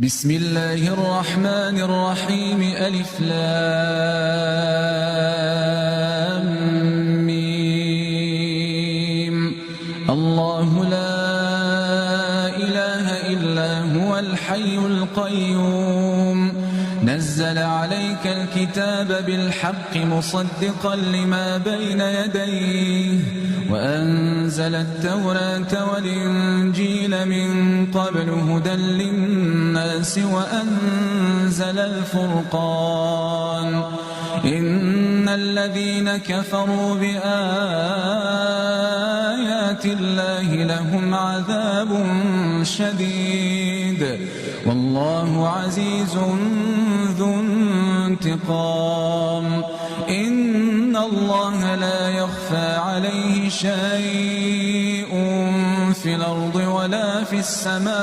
بسم الله الرحمن الرحيم ألف لام ميم. الله لا إله إلا هو الحي القيوم نزل عليك الكتاب بالحق مصدقا لما بين يديه وأنزل التوراة والإنجيل من قبل هدى للناس وأنزل الفرقان إن الذين كفروا بآيات الله لهم عذاب شديد والله عزيز ذو انتقام إن الله لا يخفى عليه شيء في الأرض ولا في السماء